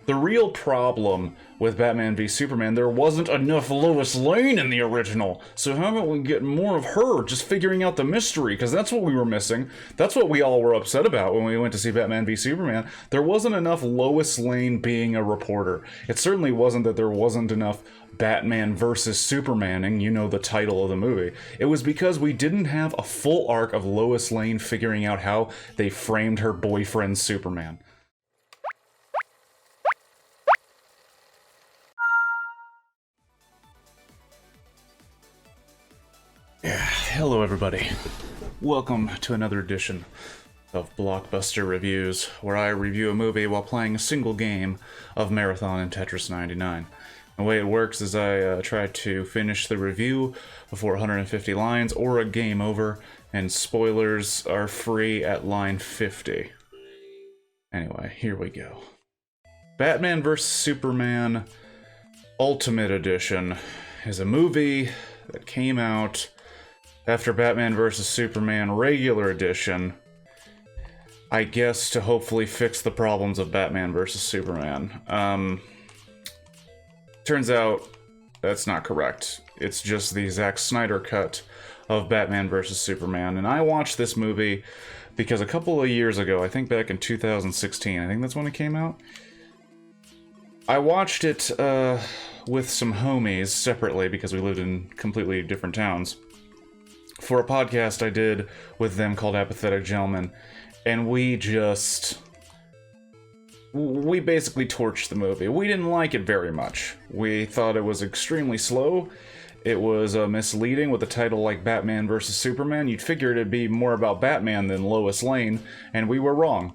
The real problem with Batman v Superman, there wasn't enough Lois Lane in the original. So how about we get more of her just figuring out the mystery? Because that's what we were missing. That's what we all were upset about when we went to see Batman v Superman. There wasn't enough Lois Lane being a reporter. It certainly wasn't that there wasn't enough Batman versus Supermaning, you know, the title of the movie. It was because we didn't have a full arc of Lois Lane figuring out how they framed her boyfriend Superman. Hello everybody. Welcome to another edition of Blockbuster Reviews, where I review a movie while playing a single game of Marathon and Tetris 99. The way it works is I try to finish the review before 150 lines or a game over, and spoilers are free at line 50. Anyway, here we go. Batman vs. Superman Ultimate Edition is a movie that came out after Batman vs. Superman Regular Edition, I guess to hopefully fix the problems of Batman vs. Superman. Turns out that's not correct. It's just the Zack Snyder cut of Batman vs. Superman. And I watched this movie because a couple of years ago, I think back in 2016, I think that's when it came out, I watched it with some homies separately because we lived in completely different towns, for a podcast I did with them called Apathetic Gentlemen, and we basically torched the movie. We didn't like it very much. We thought it was extremely slow. It was misleading with a title like Batman vs. Superman. You'd figure it'd be more about Batman than Lois Lane, and we were wrong.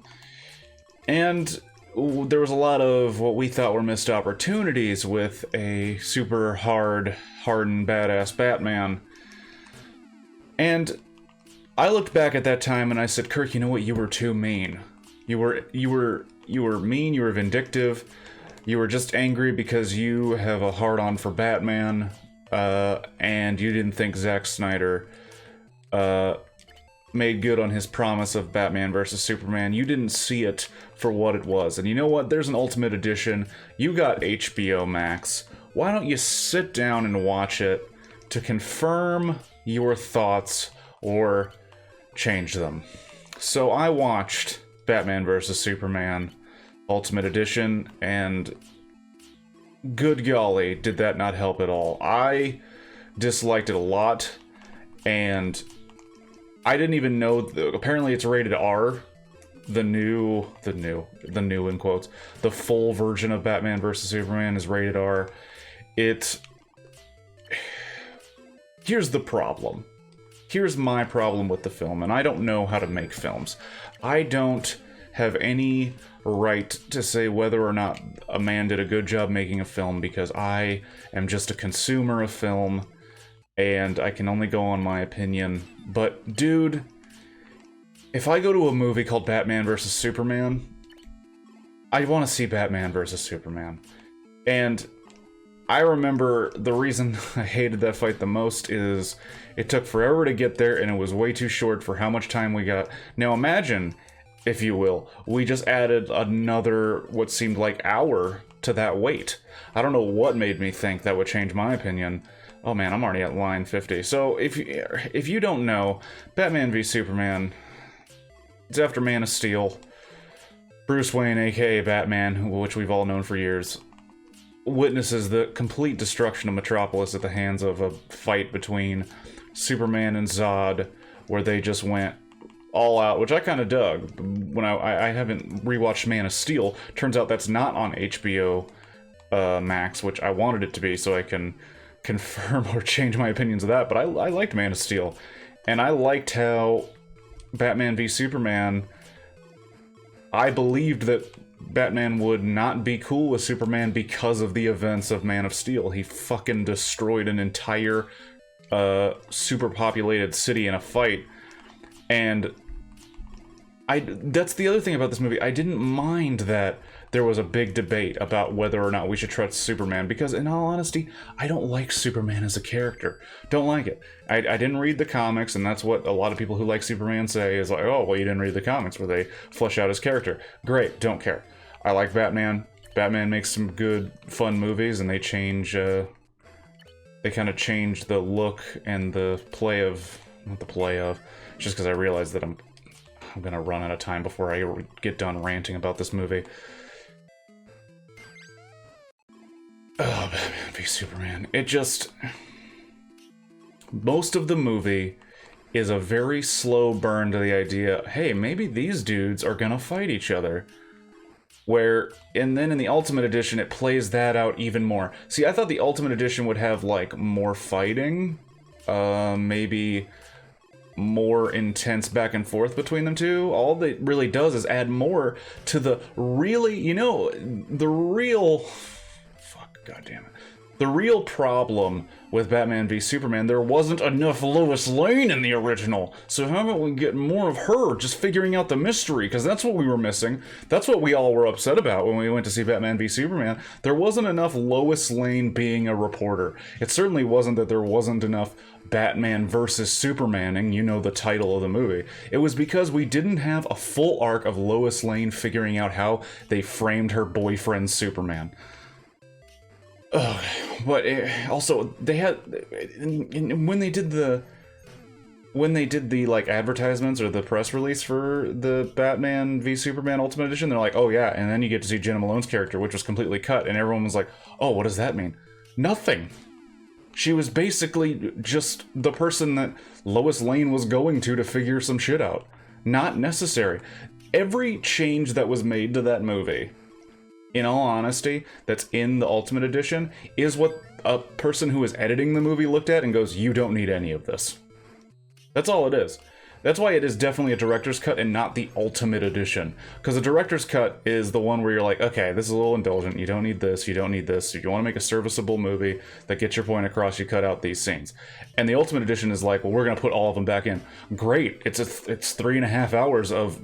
And there was a lot of what we thought were missed opportunities with a super hardened, badass Batman. And I looked back at that time and I said, Kirk, you know what? You were too mean. You were mean, you were vindictive, you were just angry because you have a hard-on for Batman, and you didn't think Zack Snyder made good on his promise of Batman vs. Superman. You didn't see it for what it was. And you know what? There's an Ultimate Edition. You got HBO Max. Why don't you sit down and watch it to confirm your thoughts or change them? So I watched Batman vs. Superman Ultimate Edition, and good golly, did that not help at all. I disliked it a lot, and I didn't even know, apparently it's rated R. The new in quotes, the full version of Batman vs. Superman is rated R. Here's the problem. Here's my problem with the film, and I don't know how to make films. I don't have any right to say whether or not a man did a good job making a film, because I am just a consumer of film, and I can only go on my opinion. But, dude, if I go to a movie called Batman vs. Superman, I want to see Batman vs. Superman. And I remember the reason I hated that fight the most is it took forever to get there, and it was way too short for how much time we got. Now imagine, if you will, we just added another, what seemed like, hour to that wait. I don't know what made me think that would change my opinion. Oh man, I'm already at line 50. So if you don't know, Batman v Superman, it's after Man of Steel. Bruce Wayne, aka Batman, which we've all known for years, witnesses the complete destruction of Metropolis at the hands of a fight between Superman and Zod, where they just went all out, which I kind of dug. When I haven't rewatched Man of Steel, turns out that's not on HBO Max, which I wanted it to be, so I can confirm or change my opinions of that. But I liked Man of Steel, and I liked how Batman v Superman, I believed that Batman would not be cool with Superman because of the events of Man of Steel. He fucking destroyed an entire superpopulated city in a fight. And that's the other thing about this movie. I didn't mind that there was a big debate about whether or not we should trust Superman, because in all honesty, I don't like Superman as a character. Don't like it. I didn't read the comics, and that's what a lot of people who like Superman say, is like, oh, well, you didn't read the comics where they flesh out his character. Great, don't care. I like Batman. Batman makes some good, fun movies, and they change, they kind of change the look and the play of, not the play of, just because I realized that I'm gonna run out of time before I get done ranting about this movie. Oh, Batman v Superman. It just... Most of the movie is a very slow burn to the idea, hey, maybe these dudes are gonna fight each other. And then in the Ultimate Edition, it plays that out even more. See, I thought the Ultimate Edition would have, like, more fighting. Maybe more intense back and forth between them two. All that really does is add more to the really, the real... God damn it. The real problem with Batman v Superman, there wasn't enough Lois Lane in the original. So how about we get more of her just figuring out the mystery? Because that's what we were missing. That's what we all were upset about when we went to see Batman v Superman. There wasn't enough Lois Lane being a reporter. It certainly wasn't that there wasn't enough Batman versus Supermaning, the title of the movie. It was because we didn't have a full arc of Lois Lane figuring out how they framed her boyfriend Superman. Oh, but also they had when they did the like advertisements or the press release for the Batman v Superman Ultimate Edition, they're like, oh yeah, and then you get to see Jenna Malone's character, which was completely cut, and everyone was like, oh, what does that mean? Nothing. She was basically just the person that Lois Lane was going to figure some shit out. Not necessary. Every change that was made to that movie, in all honesty, that's in the Ultimate Edition, is what a person who is editing the movie looked at and goes, you don't need any of this. That's all it is. That's why it is definitely a director's cut and not the Ultimate Edition. Because the director's cut is the one where you're like, okay, this is a little indulgent, you don't need this, you don't need this. If you want to make a serviceable movie that gets your point across, you cut out these scenes. And the Ultimate Edition is like, well, we're going to put all of them back in. Great, it's 3.5 hours of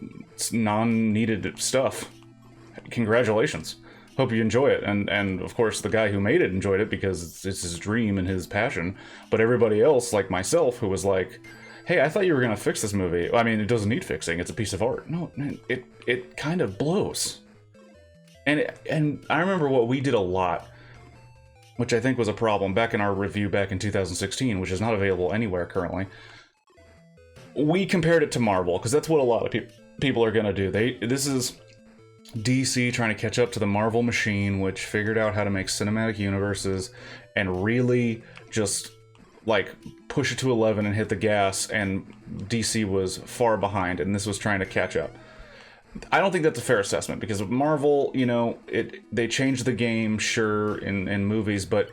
non-needed stuff. Congratulations. Hope you enjoy it. And of course, the guy who made it enjoyed it because it's his dream and his passion. But everybody else, like myself, who was like, hey, I thought you were going to fix this movie. I mean, it doesn't need fixing. It's a piece of art. No, man, it kind of blows. And I remember what we did a lot, which I think was a problem back in our review back in 2016, which is not available anywhere currently. We compared it to Marvel, because that's what a lot of people are going to do. This is DC trying to catch up to the Marvel machine, which figured out how to make cinematic universes and really just like push it to 11 and hit the gas, and DC was far behind, and this was trying to catch up. I don't think that's a fair assessment, because Marvel, they changed the game, sure, in movies, but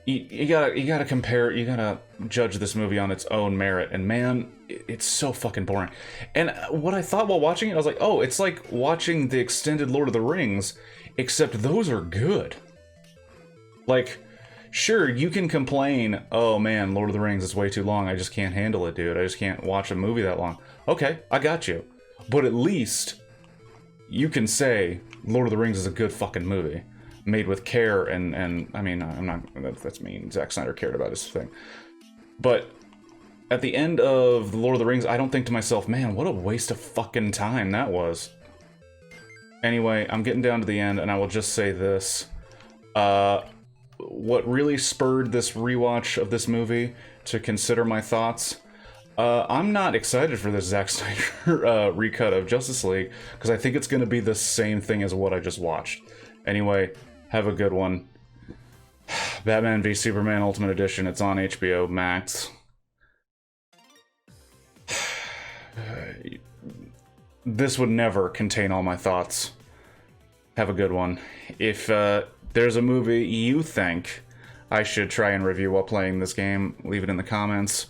you gotta compare, you gotta judge this movie on its own merit, and man, it's so fucking boring. And what I thought while watching it, I was like, oh, it's like watching the extended Lord of the Rings, except those are good. Like, sure, you can complain, oh man, Lord of the Rings is way too long, I just can't handle it, dude, I just can't watch a movie that long. Okay, I got you. But at least you can say Lord of the Rings is a good fucking movie, made with care, and I mean, I'm not, that's mean, Zack Snyder cared about his thing. But at the end of The Lord of the Rings, I don't think to myself, man, what a waste of fucking time that was. Anyway, I'm getting down to the end, and I will just say this. What really spurred this rewatch of this movie to consider my thoughts, I'm not excited for this Zack Snyder recut of Justice League, because I think it's going to be the same thing as what I just watched. Anyway, have a good one. Batman v Superman Ultimate Edition, it's on HBO Max. This would never contain all my thoughts. Have a good one. If there's a movie you think I should try and review while playing this game, leave it in the comments.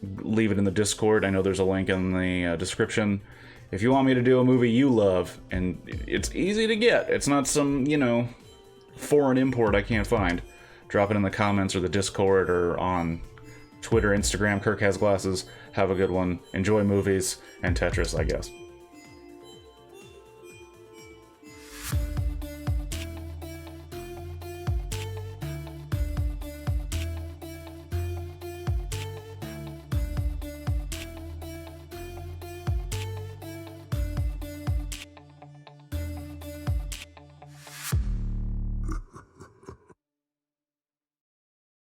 Leave it in the Discord. I know there's a link in the description. If you want me to do a movie you love, and it's easy to get, it's not some, foreign import I can't find, drop it in the comments or the Discord or on Twitter, Instagram, Kirk Has Glasses. Have a good one. Enjoy movies and Tetris, I guess.